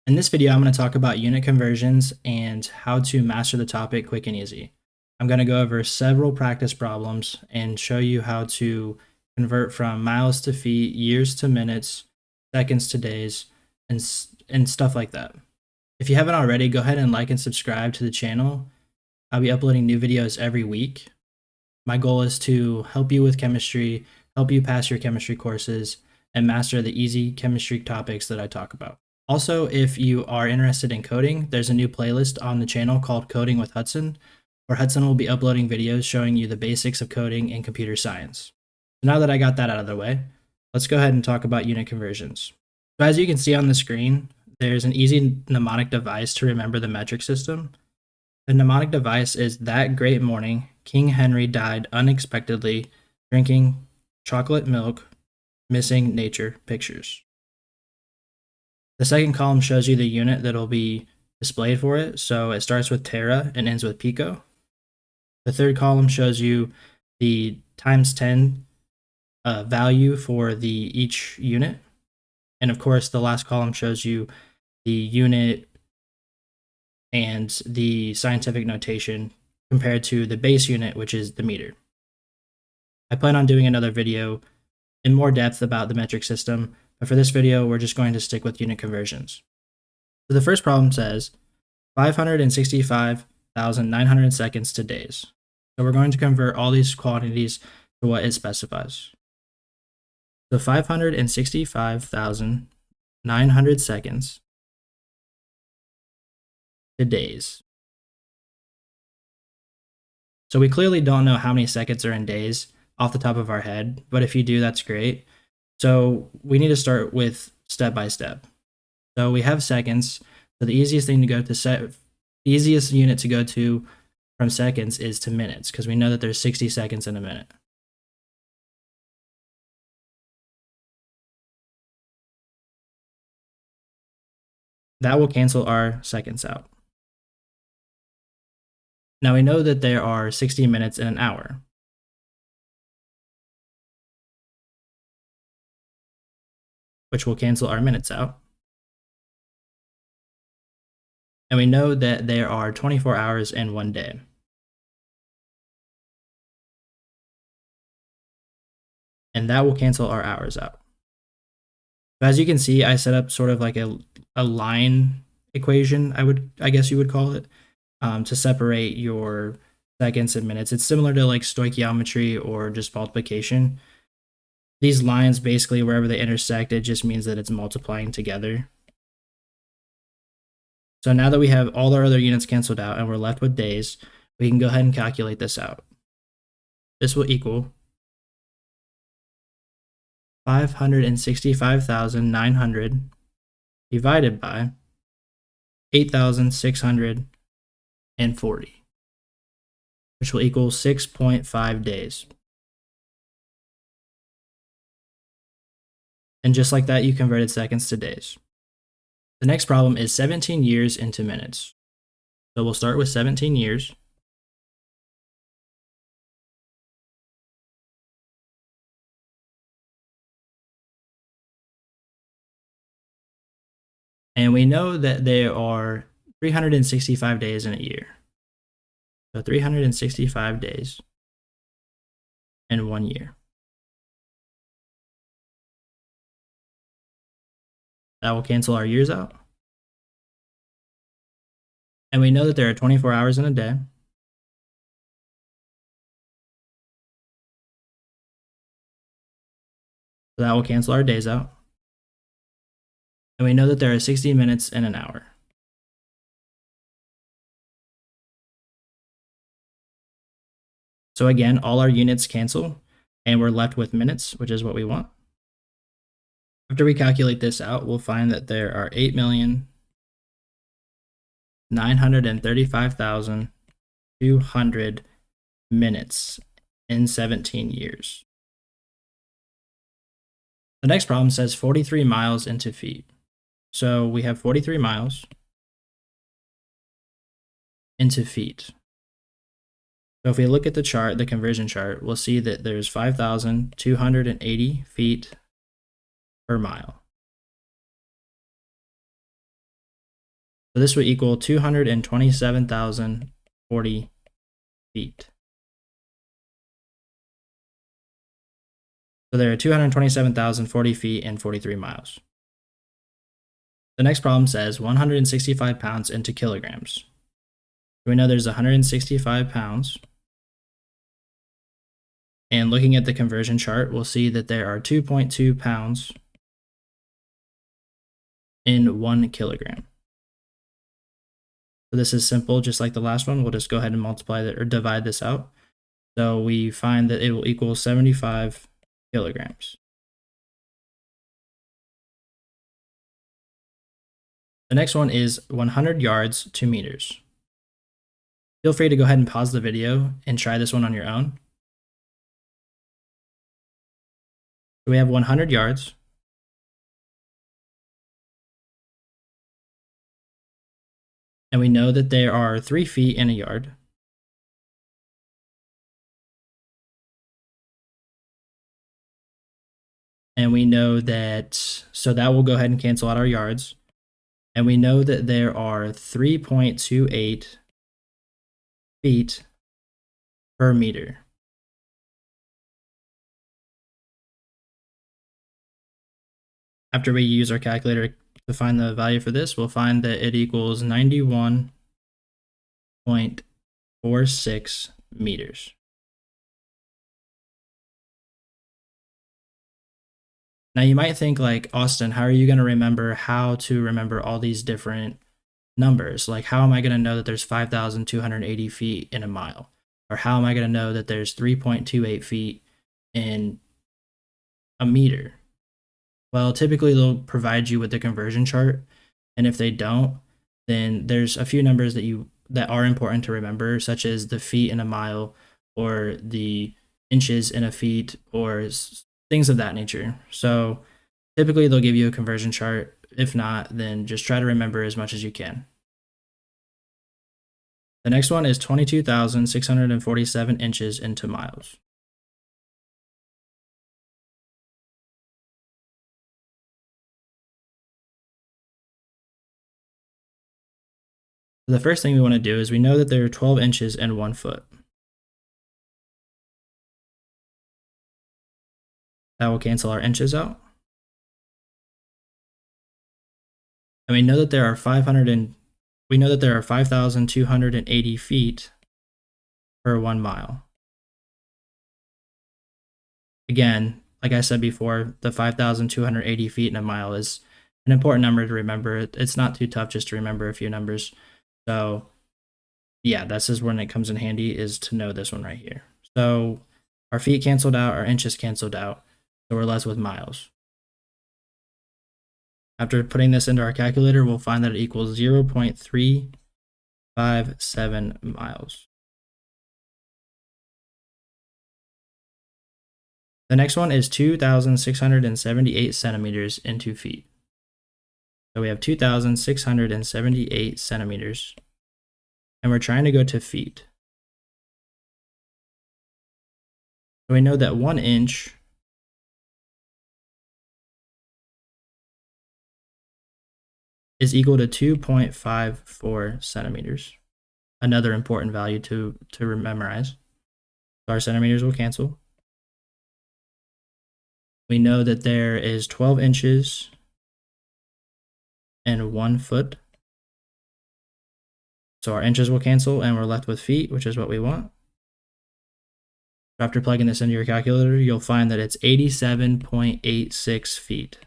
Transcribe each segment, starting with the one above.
In this video, I'm going to talk about unit conversions and how to master the topic quick and easy. I'm going to go over several practice problems and show you how to convert from miles to feet, years to minutes, seconds to days, and stuff like that. If you haven't already, go ahead and like and subscribe to the channel. I'll be uploading new videos every week. My goal is to help you with chemistry, help you pass your chemistry courses, and master the easy chemistry topics that I talk about. Also, if you are interested in coding, there's a new playlist on the channel called Coding with Hudson, where Hudson will be uploading videos showing you the basics of coding and computer science. So now that I got that out of the way, let's go ahead and talk about unit conversions. So as you can see on the screen, there's an easy mnemonic device to remember the metric system. The mnemonic device is that great morning, King Henry died unexpectedly, drinking chocolate milk, missing nature pictures. The second column shows you the unit that will be displayed for it. So it starts with tera and ends with pico. The third column shows you the times 10 value for each unit. And of course, the last column shows you the unit and the scientific notation compared to the base unit, which is the meter. I plan on doing another video in more depth about the metric system, but for this video, we're just going to stick with unit conversions. So the first problem says 565,900 seconds to days. So we're going to convert all these quantities to what it specifies. So 565,900 seconds to days. So we clearly don't know how many seconds are in days off the top of our head, but if you do, that's great. So we need to start with step by step. So we have seconds. So the easiest thing to go to the easiest unit to go to from seconds is to minutes, because we know that there's 60 seconds in a minute. That will cancel our seconds out. Now we know that there are 60 minutes in an hour. Which will cancel our minutes out. And we know that there are 24 hours in one day. And that will cancel our hours out. But as you can see, I set up sort of like a line equation, I guess you would call it, to separate your seconds and minutes. It's similar to like stoichiometry or just multiplication. These lines, basically, wherever they intersect, it just means that it's multiplying together. So now that we have all our other units canceled out and we're left with days, we can go ahead and calculate this out. This will equal 565,900 divided by 8,640, which will equal 6.5 days. And just like that, you converted seconds to days. The next problem is 17 years into minutes. So we'll start with 17 years. And we know that there are 365 days in a year. So 365 days in 1 year. That will cancel our years out. And we know that there are 24 hours in a day. So that will cancel our days out. And we know that there are 60 minutes in an hour. So again, all our units cancel, and we're left with minutes, which is what we want. After we calculate this out, we'll find that there are 8,935,200 minutes in 17 years. The next problem says 43 miles into feet. So we have 43 miles into feet. So if we look at the chart, the conversion chart, we'll see that there's 5,280 feet per mile. So this would equal 227,040 feet. So there are 227,040 feet and 43 miles. The next problem says 165 pounds into kilograms. So we know there's 165 pounds. And looking at the conversion chart, we'll see that there are 2.2 pounds in 1 kilogram. So this is simple, just like the last one. We'll just go ahead and multiply that or divide this out. So we find that it will equal 75 kilograms. The next one is 100 yards to meters. Feel free to go ahead and pause the video and try this one on your own. So we have 100 yards. And we know that there are 3 feet in a yard. And we know that, so that will go ahead and cancel out our yards. And we know that there are 3.28 feet per meter. After we use our calculator to find the value for this, we'll find that it equals 91.46 meters. Now you might think like, Austin, how are you going to remember how to remember all these different numbers? Like, how am I going to know that there's 5,280 feet in a mile? Or how am I going to know that there's 3.28 feet in a meter? Well, typically they'll provide you with the conversion chart. And if they don't, then there's a few numbers that are important to remember, such as the feet in a mile or the inches in a feet or things of that nature. So typically they'll give you a conversion chart. If not, then just try to remember as much as you can. The next one is 22,647 inches into miles. The first thing we want to do is we know that there are 12 inches in 1 foot. That will cancel our inches out. And we know that there are 5,280 feet per 1 mile. Again, like I said before, the 5,280 feet in a mile is an important number to remember. It's not too tough just to remember a few numbers. So yeah, this is when it comes in handy, is to know this one right here. So our feet canceled out, our inches canceled out, so we're left with miles. After putting this into our calculator, we'll find that it equals 0.357 miles. The next one is 2,678 centimeters into feet. So we have 2,678 centimeters, and we're trying to go to feet. So we know that 1 inch is equal to 2.54 centimeters. Another important value to memorize. So our centimeters will cancel. We know that there is 12 inches and 1 foot. So our inches will cancel and we're left with feet, which is what we want. After plugging this into your calculator, you'll find that it's 87.86 feet.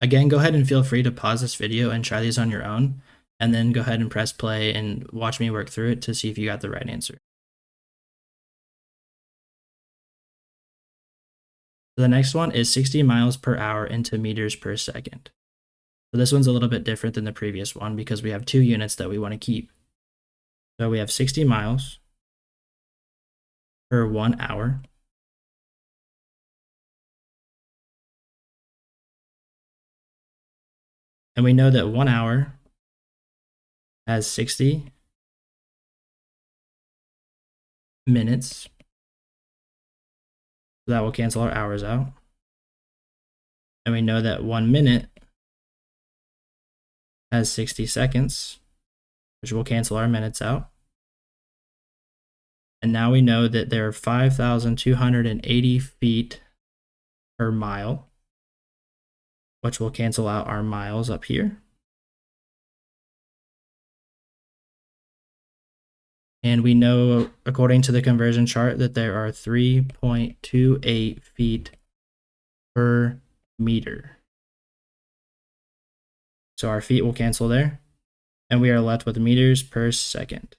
Again, go ahead and feel free to pause this video and try these on your own, and then go ahead and press play and watch me work through it to see if you got the right answer. So the next one is 60 miles per hour into meters per second. So this one's a little bit different than the previous one because we have 2 units that we want to keep. So we have 60 miles per 1 hour. And we know that 1 hour has 60 minutes. So that will cancel our hours out. And we know that 1 minute has 60 seconds, which will cancel our minutes out. And now we know that there are 5,280 feet per mile, which will cancel out our miles up here. And we know, according to the conversion chart, that there are 3.28 feet per meter. So our feet will cancel there, and we are left with meters per second.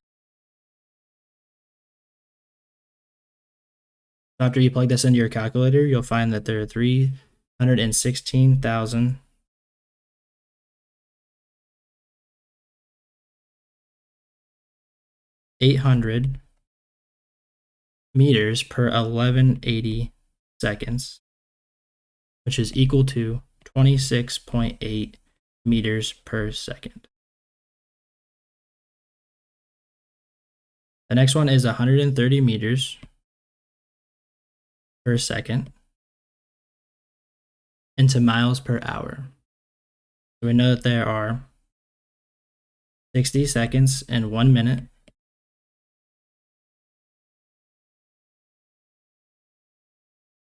After you plug this into your calculator, you'll find that there are 316,800 meters per 1180 seconds, which is equal to 26.8 meters per second. The next one is 130 meters per second into miles per hour. So we know that there are 60 seconds and 1 minute,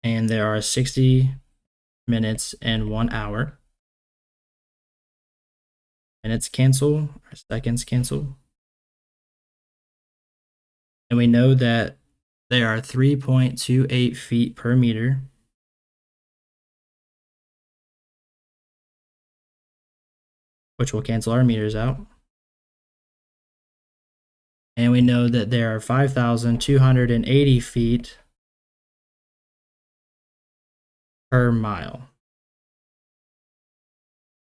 and there are 60 minutes and 1 hour. Minutes cancel, or seconds cancel. And we know that there are 3.28 feet per meter, which will cancel our meters out. And we know that there are 5,280 feet per mile.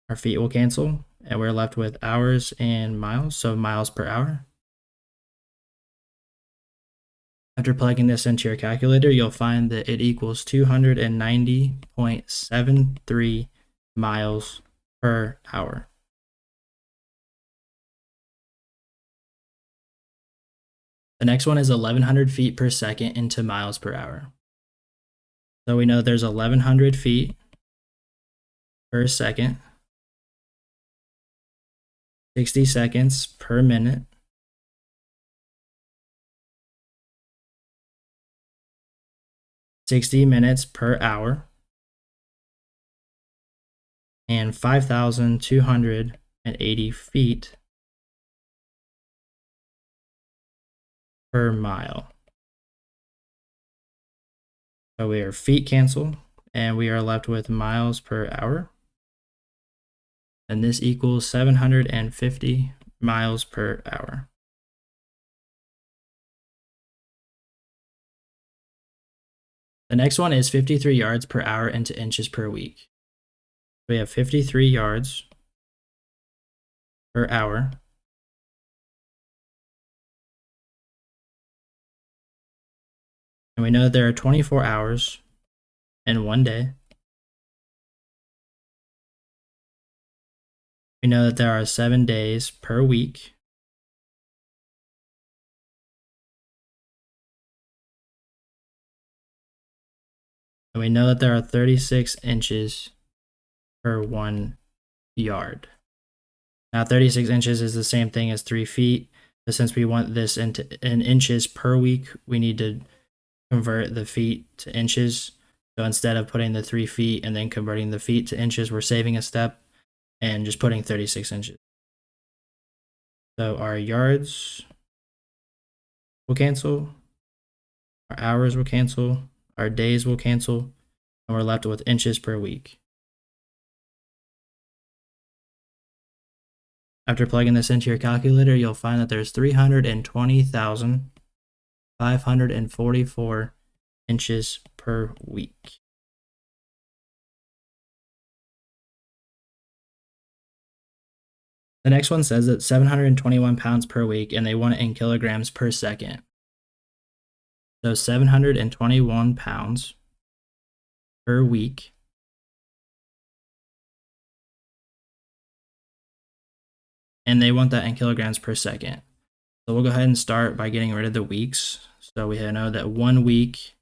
Our feet will cancel, and we're left with hours and miles, so miles per hour. After plugging this into your calculator, you'll find that it equals 290.73 miles per hour. The next one is 1,100 feet per second into miles per hour. So we know there's 1,100 feet per second, 60 seconds per minute, 60 minutes per hour, and 5,280 feet per mile. So we are feet cancel, and we are left with miles per hour. And this equals 750 miles per hour. The next one is 53 yards per hour into inches per week. We have 53 yards per hour. And we know that there are 24 hours in 1 day. We know that there are 7 days per week. And we know that there are 36 inches per 1 yard. Now 36 inches is the same thing as 3 feet, but since we want this in inches per week, we need to convert the feet to inches. So instead of putting the 3 feet and then converting the feet to inches, we're saving a step and just putting 36 inches. So our yards will cancel, our hours will cancel, our days will cancel, and we're left with inches per week. After plugging this into your calculator, you'll find that there's 320,544 inches per week. The next one says that 721 pounds per week, and they want it in kilograms per second. So 721 pounds per week. And they want that in kilograms per second. So we'll go ahead and start by getting rid of the weeks. So we know that 1 week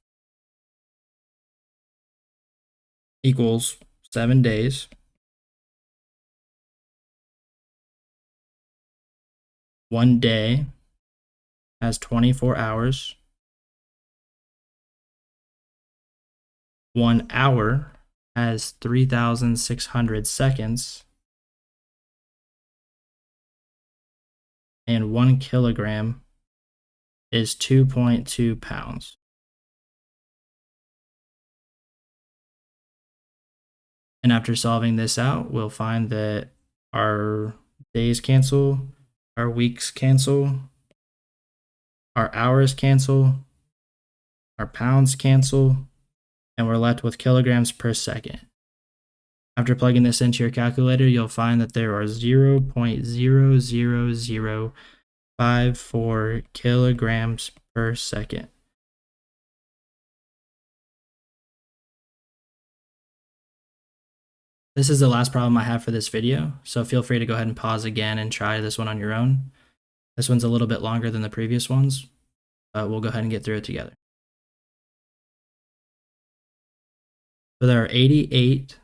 equals 7 days. One day has 24 hours. 1 hour has 3,600 seconds. And 1 kilogram is 2.2 pounds. And after solving this out, we'll find that our days cancel, our weeks cancel, our hours cancel, our pounds cancel, and we're left with kilograms per second. After plugging this into your calculator, you'll find that there are 0.00054 kilograms per second. This is the last problem I have for this video, so feel free to go ahead and pause again and try this one on your own. This one's a little bit longer than the previous ones, but we'll go ahead and get through it together. So there are 88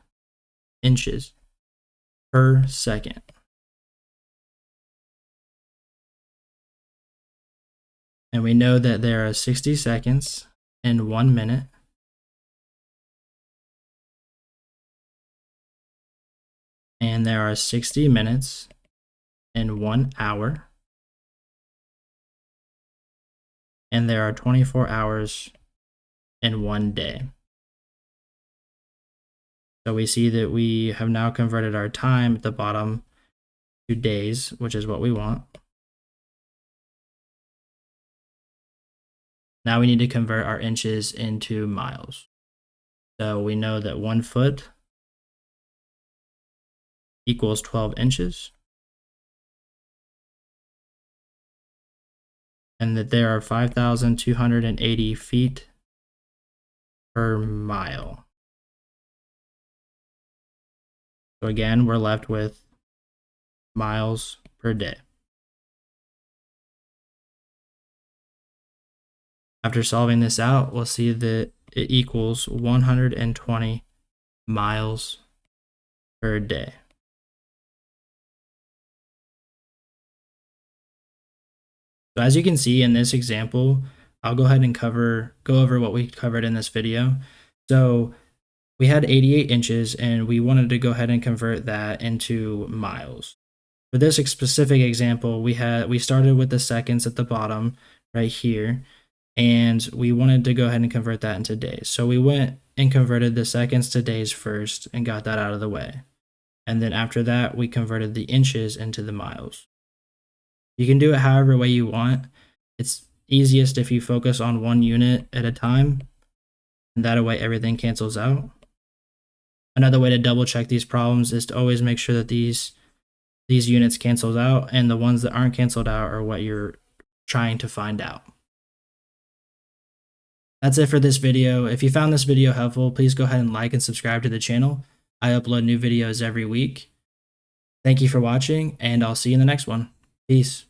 inches per second. And we know that there are 60 seconds in 1 minute. And there are 60 minutes in 1 hour. And there are 24 hours in 1 day. So we see that we have now converted our time at the bottom to days, which is what we want. Now we need to convert our inches into miles. So we know that 1 foot equals 12 inches. And that there are 5,280 feet per mile. So again, we're left with miles per day. After solving this out, we'll see that it equals 120 miles per day. So as you can see in this example, I'll go ahead and go over what we covered in this video. So we had 88 inches and we wanted to go ahead and convert that into miles. For this specific example, we started with the seconds at the bottom right here, and we wanted to go ahead and convert that into days. So we went and converted the seconds to days first and got that out of the way. And then after that, we converted the inches into the miles. You can do it however way you want. It's easiest if you focus on one unit at a time, and that way everything cancels out. Another way to double check these problems is to always make sure that these units cancel out, and the ones that aren't canceled out are what you're trying to find out. That's it for this video. If you found this video helpful, please go ahead and like and subscribe to the channel. I upload new videos every week. Thank you for watching, and I'll see you in the next one. Peace.